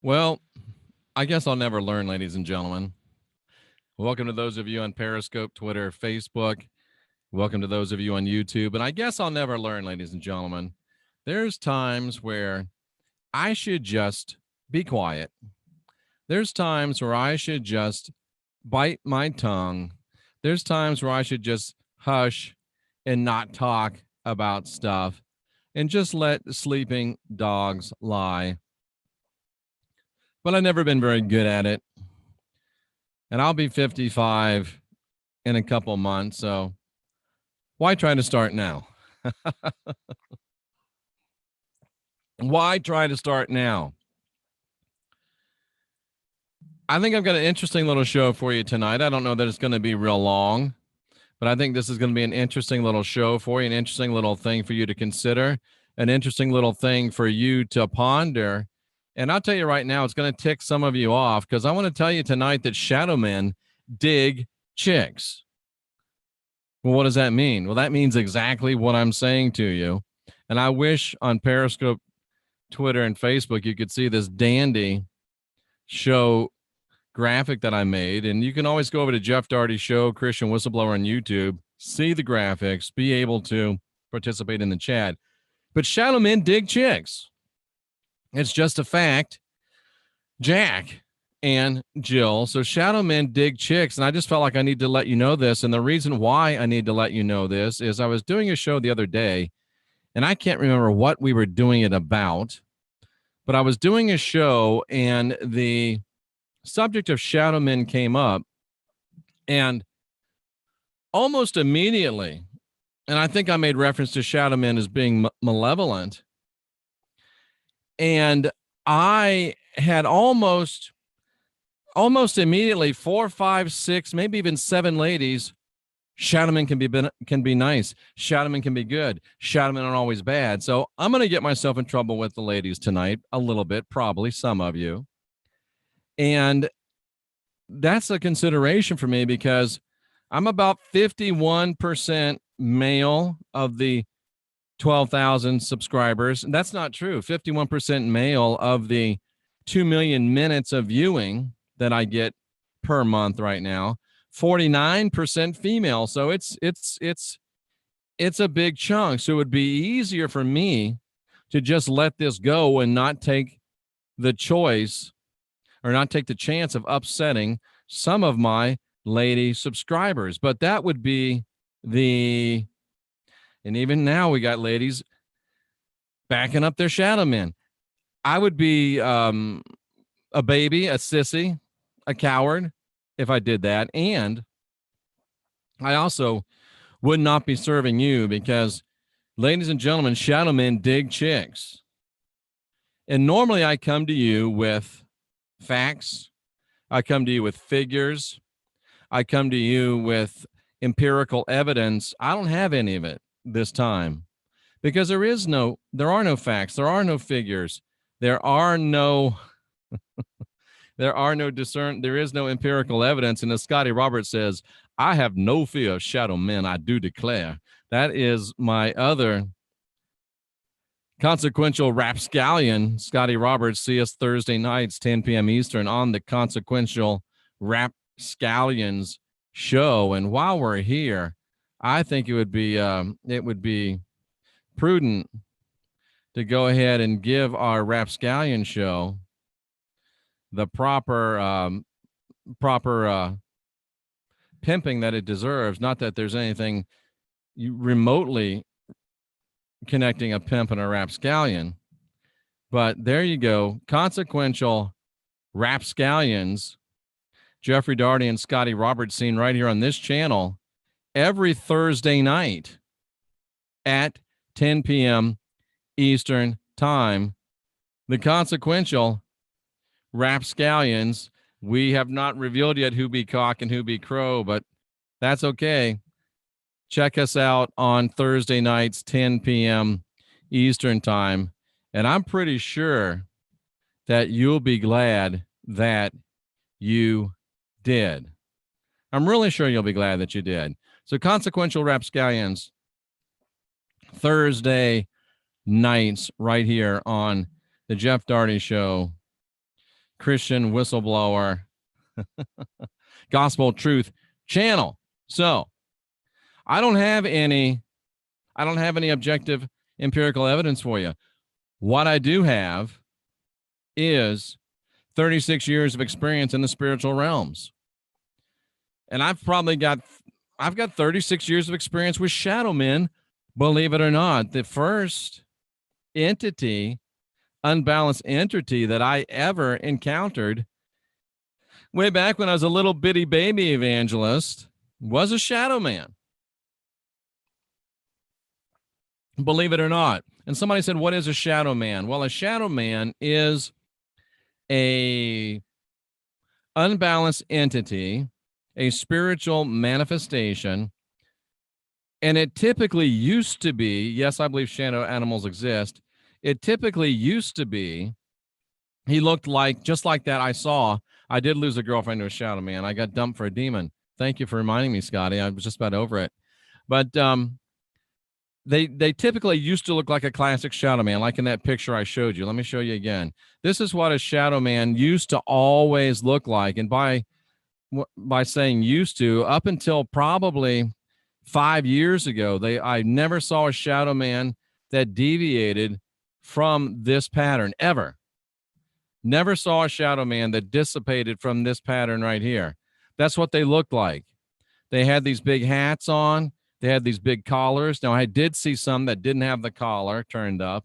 Well, I guess I'll never learn, ladies and gentlemen. Welcome to those of you on Periscope, Twitter, Facebook. Welcome to those of you on YouTube. And I guess I'll never learn, ladies and gentlemen. There's times where I should just be quiet. There's times where I should just bite my tongue. There's times where I should just hush and not talk about stuff and just let sleeping dogs lie. But I've never been very good at it. And I'll be 55 in a couple months, so why try to start now? Why try to start now? I think I've got an interesting little show for you tonight. I don't know that it's going to be real long, but I think this is going to be an interesting little show for you, an interesting little thing for you to consider, an interesting little thing for you to ponder. And I'll tell you right now, it's going to tick some of you off because I want to tell you tonight that shadow men dig chicks. Well, what does that mean? Well, that means exactly what I'm saying to you. And I wish on Periscope, Twitter, and Facebook, you could see this dandy show graphic that I made. And you can always go over to Jeff Daugherty Show, Christian Whistleblower on YouTube, see the graphics, be able to participate in the chat. But shadow men dig chicks. It's just a fact. Jack and Jill. So shadow men dig chicks. And I just felt like I need to let you know this. And the reason why I need to let you know this is I was doing a show the other day, and I can't remember what we were doing it about, but I was doing a show and the subject of shadow men came up, and almost immediately, and I think I made reference to shadow men as being malevolent, and I had almost immediately 4, 5, 6, maybe even 7 ladies. Shadow men can be nice. Shadow men can be good. Shadow men aren't always bad. So I'm going to get myself in trouble with the ladies tonight a little bit, probably some of you. And that's a consideration for me because I'm about 51% male of the 12,000 subscribers. And that's not true. 51% male of the 2 million minutes of viewing that I get per month right now. 49% female. So it's a big chunk. So it would be easier for me to just let this go and not take the choice or not take the chance of upsetting some of my lady subscribers. But that would be and even now we got ladies backing up their shadow men. I would be a baby, a sissy, a coward if I did that. And I also would not be serving you because, ladies and gentlemen, shadow men dig chicks. And normally I come to you with facts. I come to you with figures. I come to you with empirical evidence. I don't have any of it this time because there are no facts. There are no figures. There is no empirical evidence. And as Scotty Roberts says, I have no fear of shadow men, I do declare. That is my other consequential rapscallion, Scotty Roberts. See us Thursday nights, 10 p.m. Eastern on the Consequential Rapscallions show. And while we're here, I think it would be prudent to go ahead and give our Rapscallion show the proper pimping that it deserves. Not that there's anything remotely connecting a pimp and a rapscallion, but there you go. Consequential Rapscallions, Jeffrey Daugherty and Scotty Roberts, seen right here on this channel every Thursday night at 10 p.m. Eastern time. The Consequential Rapscallions. We have not revealed yet who be cock and who be crow, but that's okay. Check us out on Thursday nights, 10 p.m. Eastern time. And I'm pretty sure that you'll be glad that you did. I'm really sure you'll be glad that you did. So Consequential Rapscallions, Thursday nights right here on the Jeff Daugherty Show, Christian Whistleblower Gospel Truth channel. So I don't have any objective empirical evidence for you. What I do have is 36 years of experience in the spiritual realms. And I've got 36 years of experience with shadow men, believe it or not. The first unbalanced entity that I ever encountered way back when I was a little bitty baby evangelist was a shadow man. Believe it or not. And somebody said, what is a shadow man? Well, a shadow man is a unbalanced entity, a spiritual manifestation, and it typically used to be, yes, I believe shadow animals exist. It typically used to be, he looked like, just like that I did lose a girlfriend to a shadow man. I got dumped for a demon. Thank you for reminding me, Scotty. I was just about over it. But they typically used to look like a classic shadow man, like in that picture I showed you. Let me show you again. This is what a shadow man used to always look like. And by saying used to, up until probably 5 years ago, I never saw a shadow man that deviated from this pattern ever. Never saw a shadow man that dissipated from this pattern right here. That's what they looked like. They had these big hats on. They had these big collars. Now, I did see some that didn't have the collar turned up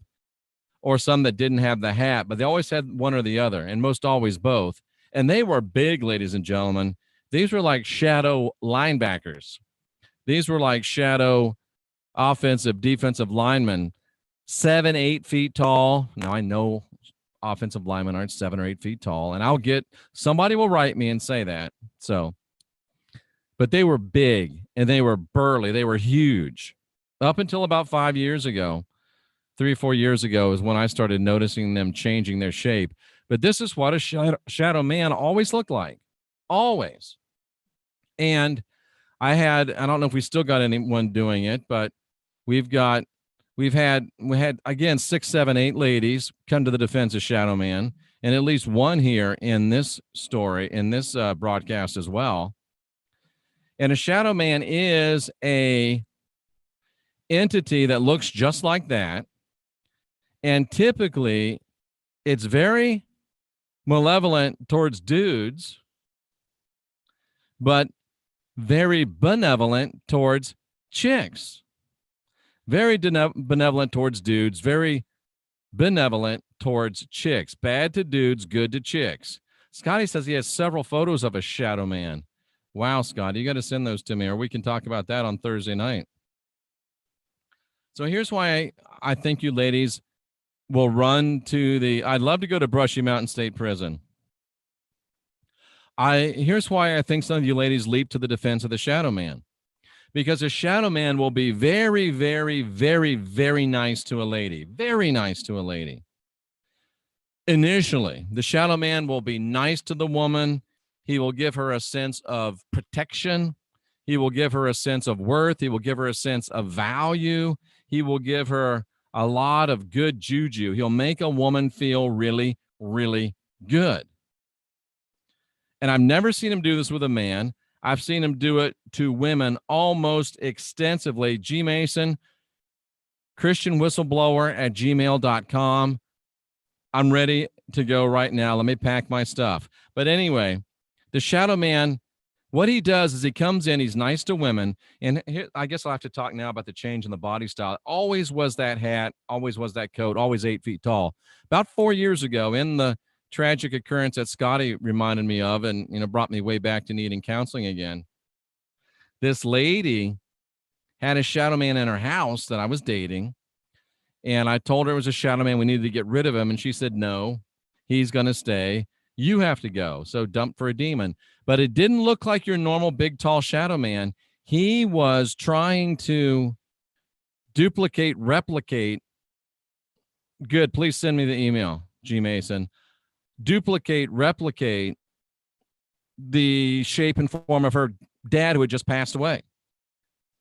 or some that didn't have the hat, but they always had one or the other, and most always both. And they were big, ladies and gentlemen. These were like shadow linebackers. These were like shadow offensive, defensive linemen, 7, 8 feet tall. Now, I know offensive linemen aren't 7 or 8 feet tall, and somebody will write me and say that. So, but they were big and they were burly. They were huge. Up until about 5 years ago, 3 or 4 years ago is when I started noticing them changing their shape. But this is what a shadow man always looked like. Always. And I don't know if we still got anyone doing it, but we had again 6, 7, 8 ladies come to the defense of shadow man, and at least one here in this story, in this broadcast as well. And a shadow man is a entity that looks just like that, and typically it's very malevolent towards dudes, but very benevolent towards chicks. Very benevolent towards dudes, very benevolent towards chicks. Bad to dudes, good to chicks. Scotty says he has several photos of a shadow man. Wow, Scotty, you got to send those to me, or we can talk about that on Thursday night. So here's why I think you ladies will run to I'd love to go to Brushy Mountain State Prison. Here's why I think some of you ladies leap to the defense of the shadow man. Because a shadow man will be very, very, very, very nice to a lady. Very nice to a lady. Initially, the shadow man will be nice to the woman. He will give her a sense of protection. He will give her a sense of worth. He will give her a sense of value. He will give her a lot of good juju. He'll make a woman feel really, really good. And I've never seen him do this with a man. I've seen him do it to women almost extensively. G. Mason, ChristianWhistleBlower@gmail.com. I'm ready to go right now. Let me pack my stuff. But anyway, the shadow man, what he does is he comes in, he's nice to women. And here, I guess I'll have to talk now about the change in the body style. It always was that hat, always was that coat, always 8 feet tall. About 4 years ago, in the tragic occurrence that Scotty reminded me of and brought me way back to needing counseling again, this lady had a shadow man in her house that I was dating, and I told her it was a shadow man, we needed to get rid of him, and she said no, he's going to stay, you have to go. So dump for a demon. But it didn't look like your normal big tall shadow man. He was trying to replicate. Good, please send me the email, G. Mason. Replicate the shape and form of her dad who had just passed away,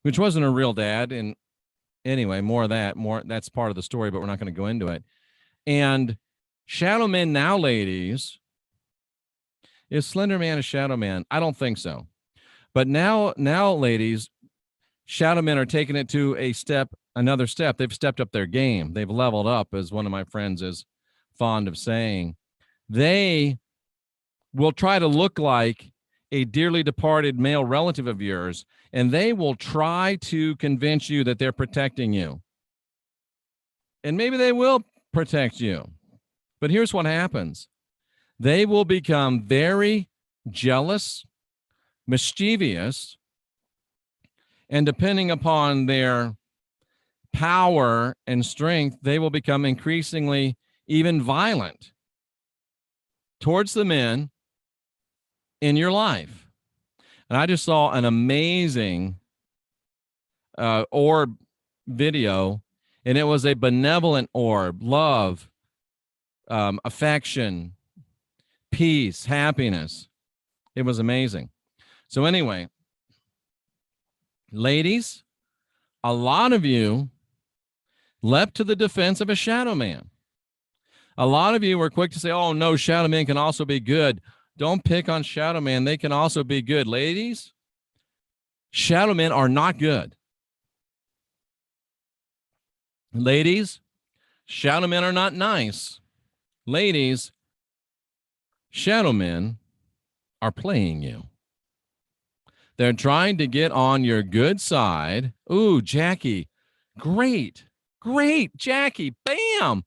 which wasn't a real dad. And anyway, that's part of the story, but we're not going to go into it. And shadow men now, ladies, Is Slender Man a shadow man? I don't think so. But now, ladies, shadow men are taking it to another step. They've stepped up their game. They've leveled up, as one of my friends is fond of saying. They will try to look like a dearly departed male relative of yours, and they will try to convince you that they're protecting you. And maybe they will protect you. But here's what happens. They will become very jealous, mischievous, and depending upon their power and strength, they will become increasingly even violent towards the men in your life. And I just saw an amazing orb video, and it was a benevolent orb, love, affection, peace, happiness. It was amazing. So anyway, ladies, a lot of you leapt to the defense of a shadow man. A lot of you were quick to say, oh, no, shadow men can also be good. Don't pick on shadow men. They can also be good. Ladies, shadow men are not good. Ladies, shadow men are not nice. Ladies, shadow men are playing you. They're trying to get on your good side. Ooh, Jackie, great, Jackie, bam.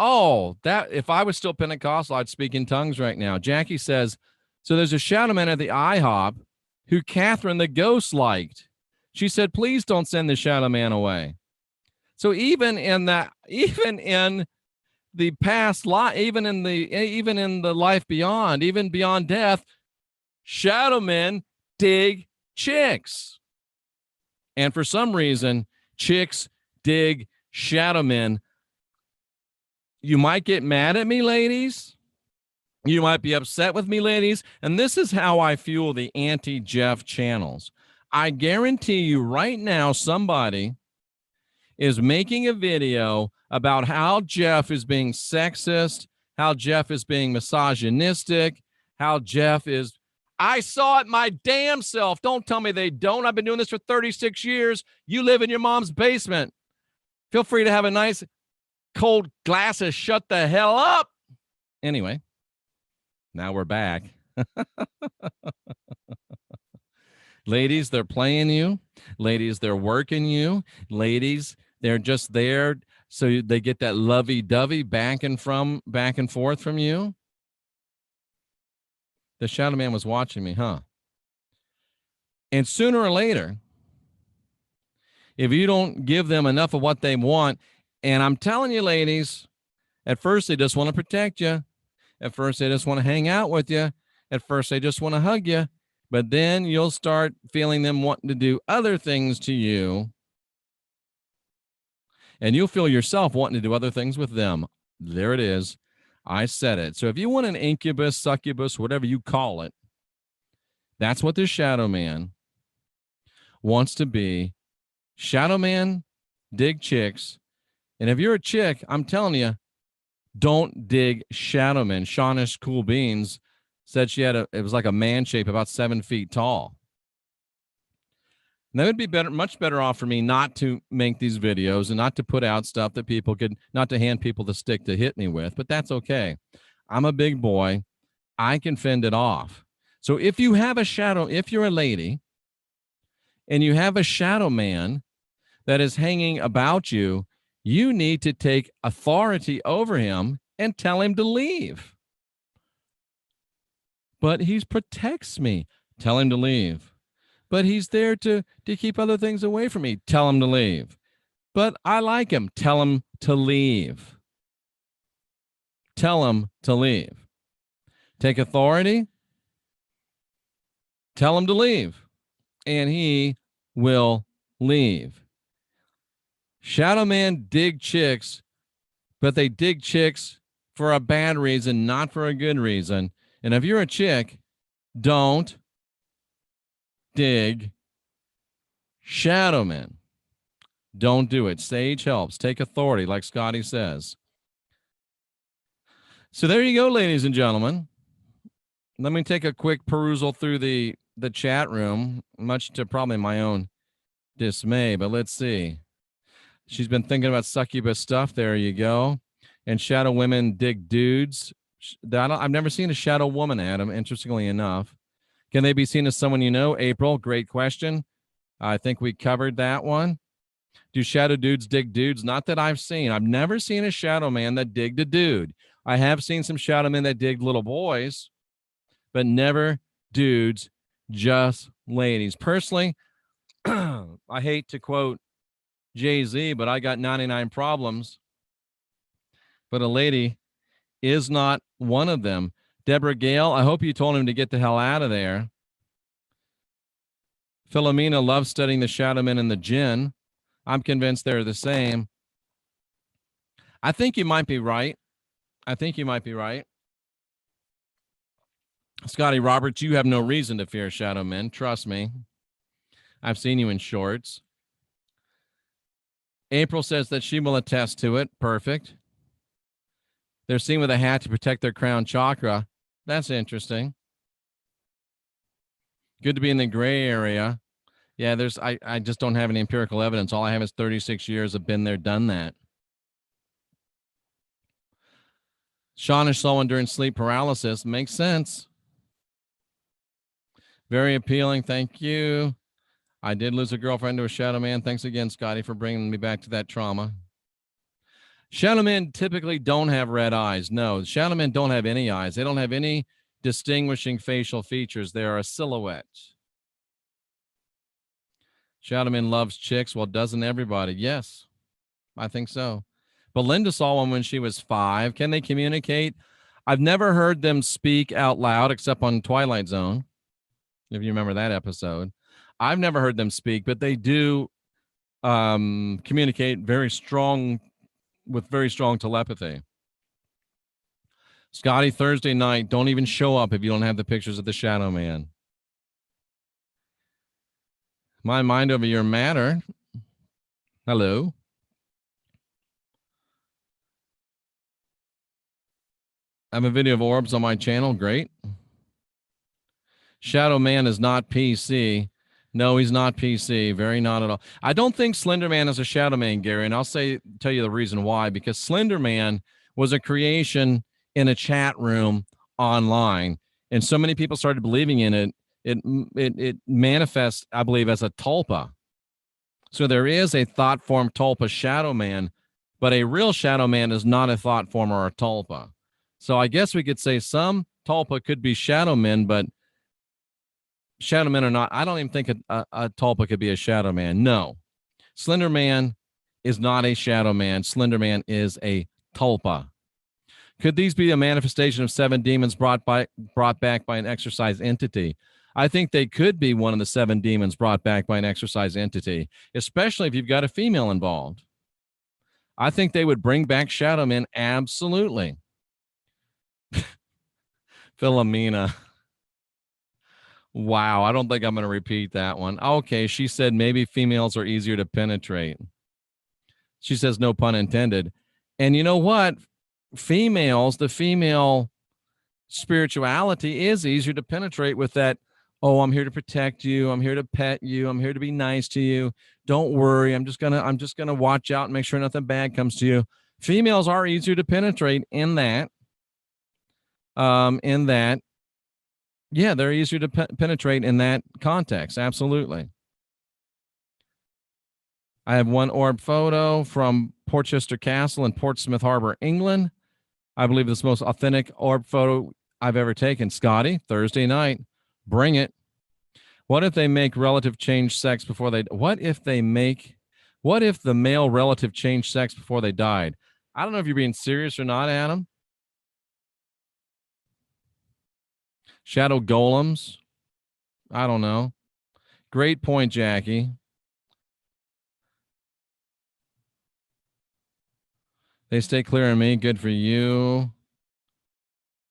Oh, that if I was still Pentecostal, I'd speak in tongues right now. Jackie says, so there's a shadow man at the IHOP who Catherine the ghost liked. She said, please don't send the shadow man away. So even in the past life, even in the life beyond, even beyond death, shadow men dig chicks. And for some reason, chicks dig shadow men. You might get mad at me, ladies. You might be upset with me, ladies. And this is how I fuel the anti-Jeff channels. I guarantee you right now, somebody is making a video about how Jeff is being sexist, how Jeff is being misogynistic, how Jeff is... I saw it my damn self. Don't tell me they don't. I've been doing this for 36 years. You live in your mom's basement. Feel free to have a nice cold glass of shut the hell up. Anyway, now we're back. Ladies, they're playing you. Ladies, they're working you. Ladies, they're just there so they get that lovey-dovey back and forth from you. The shadow man was watching me, huh? And sooner or later, if you don't give them enough of what they want, and I'm telling you, ladies, at first they just want to protect you. At first they just want to hang out with you. At first they just want to hug you. But then you'll start feeling them wanting to do other things to you. And you'll feel yourself wanting to do other things with them. There it is. I said it. So if you want an incubus, succubus, whatever you call it, that's what this shadow man wants to be. Shadow man, dig chicks. And if you're a chick, I'm telling you, don't dig shadow men. Shawnish Cool Beans said she had it was like a man shape about 7 feet tall. And that would be much better off for me not to make these videos and not to put out stuff that people could, not to hand people the stick to hit me with, but that's okay. I'm a big boy. I can fend it off. So if you have a shadow, if you're a lady and you have a shadow man that is hanging about you, you need to take authority over him and tell him to leave. But he protects me. Tell him to leave. But he's there to keep other things away from me. Tell him to leave. But I like him. Tell him to leave. Tell him to leave. Take authority. Tell him to leave. And he will leave. Shadow men dig chicks, but they dig chicks for a bad reason, not for a good reason. And if you're a chick, don't dig shadow men. Don't do it. Sage helps. Take authority, like Scotty says. So there you go, ladies and gentlemen. Let me take a quick perusal through the chat room, much to probably my own dismay, but let's see. She's been thinking about succubus stuff. There you go. And shadow women dig dudes. I've never seen a shadow woman, Adam, interestingly enough. Can they be seen as someone you know? April, great question. I think we covered that one. Do shadow dudes dig dudes? Not that I've seen. I've never seen a shadow man that digged a dude. I have seen some shadow men that digged little boys, but never dudes, just ladies. Personally, I hate to quote Jay-Z, but I got 99 problems. But a lady is not one of them. Deborah Gale, I hope you told him to get the hell out of there. Philomena loves studying the shadow men and the jinn. I'm convinced they're the same. I think you might be right. Scotty Roberts, you have no reason to fear shadow men. Trust me. I've seen you in shorts. April says that she will attest to it. Perfect. They're seen with a hat to protect their crown chakra. That's interesting. Good to be in the gray area. Yeah, I just don't have any empirical evidence. All I have is 36 years of been there, done that. Shauna someone during sleep paralysis. Makes sense. Very appealing. Thank you. I did lose a girlfriend to a shadow man. Thanks again, Scotty, for bringing me back to that trauma. Shadow men typically don't have red eyes. No, shadow men don't have any eyes. They don't have any distinguishing facial features. They are a silhouette. Shadow man loves chicks. Well, doesn't everybody? Yes, I think so. Belinda saw one when she was 5. Can they communicate? I've never heard them speak out loud except on Twilight Zone, if you remember that episode. I've never heard them speak, but they do communicate with very strong telepathy. Scotty, Thursday night, don't even show up if you don't have the pictures of the shadow man. My mind over your matter. Hello. I have a video of orbs on my channel. Great. Shadow Man is not PC. No, he's not PC. Very not at all. I don't think Slender Man is a shadow man, Gary, and I'll tell you the reason why. Because Slender Man was a creation in a chat room online, and so many people started believing in it. It manifests, I believe, as a tulpa. So there is a thought form tulpa shadow man, but a real shadow man is not a thought form or a tulpa. So I guess we could say some tulpa could be shadow men, but shadow men are not. I don't even think a tulpa could be a shadow man. No. Slender Man is not a shadow man. Slender Man is a tulpa. Could these be a manifestation of 7 demons brought back by an exorcised entity? I think they could be one of the 7 demons brought back by an exorcised entity, especially if you've got a female involved. I think they would bring back shadow men. Absolutely. Philomena. Wow, I don't think I'm going to repeat that one. Okay, she said maybe females are easier to penetrate. She says no pun intended. And you know what? The female spirituality is easier to penetrate with that, oh, I'm here to protect you. I'm here to pet you. I'm here to be nice to you. Don't worry. I'm just gonna watch out and make sure nothing bad comes to you. Females are easier to penetrate in that. Yeah, they're easier to penetrate in that context. Absolutely. I have one orb photo from Portchester Castle in Portsmouth Harbor, England. I believe this is the most authentic orb photo I've ever taken. Scotty, Thursday night, bring it. What if they make relative change sex before they? What if the male relative changed sex before they died? I don't know if you're being serious or not, Adam. Shadow golems. I don't know. Great point, Jackie. They stay clear of me. Good for you.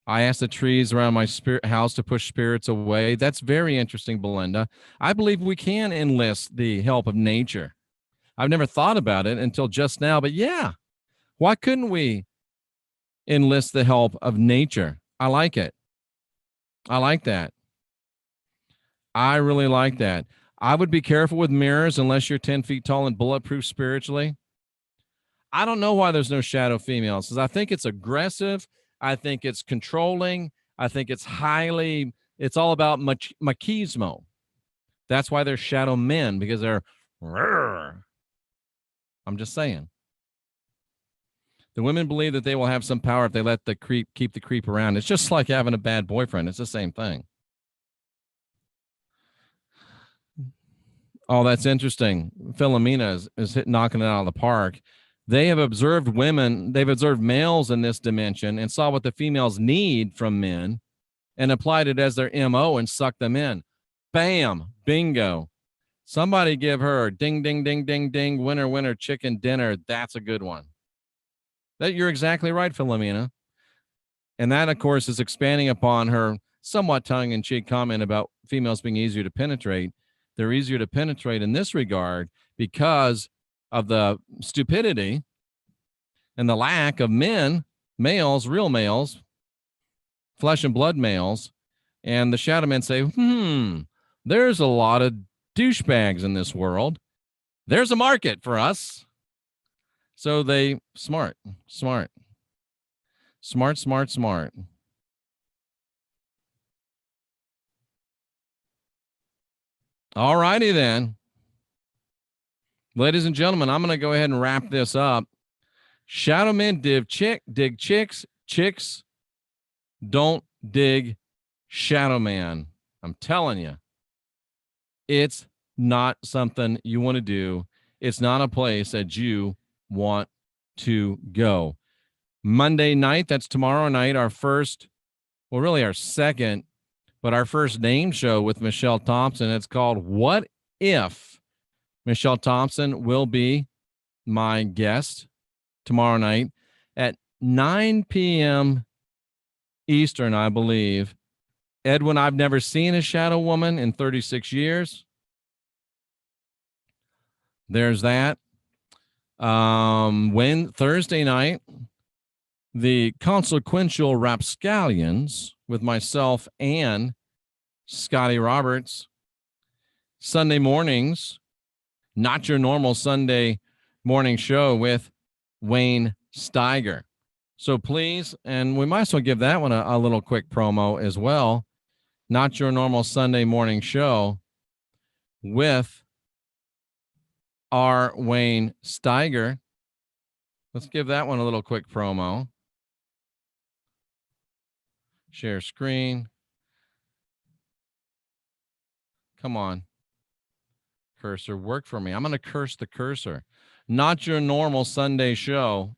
I asked the trees around my house to push spirits away. That's very interesting, Belinda. I believe we can enlist the help of nature. I've never thought about it until just now, but yeah, why couldn't we enlist the help of nature? I like it. I like that. I really like that. I would be careful with mirrors unless you're 10 feet tall and bulletproof spiritually. I don't know why there's no shadow females, because I think it's aggressive. I think it's controlling. I think it's it's all about machismo. That's why there's shadow men, because they're, I'm just saying. The women believe that they will have some power if they let the creep keep the creep around. It's just like having a bad boyfriend. It's the same thing. Oh, that's interesting. Philomena is knocking it out of the park. They have observed women, they've observed males in this dimension and saw what the females need from men and applied it as their MO and sucked them in. Bam, bingo. Somebody give her ding, ding, ding, ding, ding, winner, winner, chicken dinner. That's a good one. You're exactly right, Philomena. And that, of course, is expanding upon her somewhat tongue-in-cheek comment about females being easier to penetrate. They're easier to penetrate in this regard because of the stupidity and the lack of men, males, real males, flesh and blood males. And the shadow men say, there's a lot of douchebags in this world. There's a market for us. So they smart. All righty then. Ladies and gentlemen, I'm going to go ahead and wrap this up. Shadow men dig chicks. Chicks don't dig shadow man. I'm telling you, it's not something you want to do. It's not a place that you want to go. Monday night, that's tomorrow night, our second, but our first name show with Michelle Thompson. It's called What If? Michelle Thompson will be my guest tomorrow night at 9 p.m. Eastern, I believe. Edwin, I've never seen a shadow woman in 36 years. There's that. Thursday night, the Consequential Rapscallions with myself and Scotty Roberts. Sunday mornings, Not Your Normal Sunday Morning Show with Wayne Steiger. So please, and we might as well give that one a little quick promo as well. Not Your Normal Sunday Morning Show with our Wayne Steiger. Let's give that one a little quick promo. Share screen. Come on. Cursor, work for me. I'm going to curse the cursor. Not Your Normal Sunday Show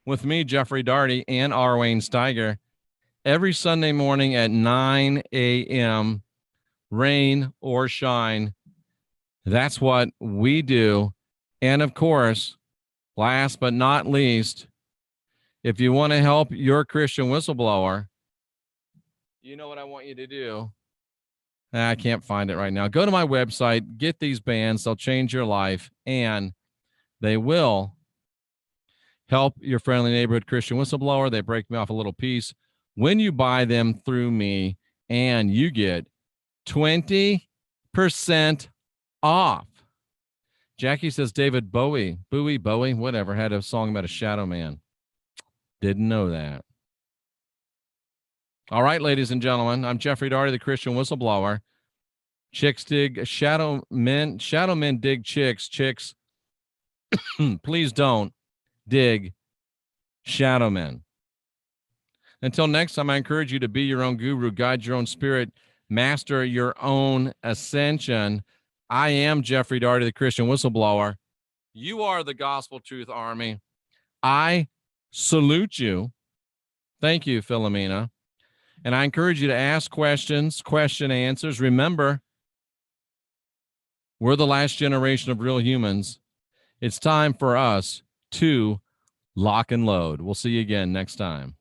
with me, Jeffrey Daugherty, and R. Wayne Steiger, every Sunday morning at 9 a.m., rain or shine. That's what we do. And of course, last but not least, if you want to help your Christian whistleblower, you know what I want you to do. I can't find it right now. Go to my website, get these bands. They'll change your life, and they will help your friendly neighborhood Christian whistleblower. They break me off a little piece when you buy them through me, and you get 20% off. Jackie says David Bowie, whatever, had a song about a shadow man. Didn't know that. All right, ladies and gentlemen, I'm Jeffrey Daugherty, the Christian whistleblower. Chicks dig shadow men dig chicks. Chicks, please don't dig shadow men. Until next time, I encourage you to be your own guru, guide your own spirit, master your own ascension. I am Jeffrey Daugherty, the Christian whistleblower. You are the Gospel Truth Army. I salute you. Thank you, Philomena. And I encourage you to ask questions, question answers. Remember, we're the last generation of real humans. It's time for us to lock and load. We'll see you again next time.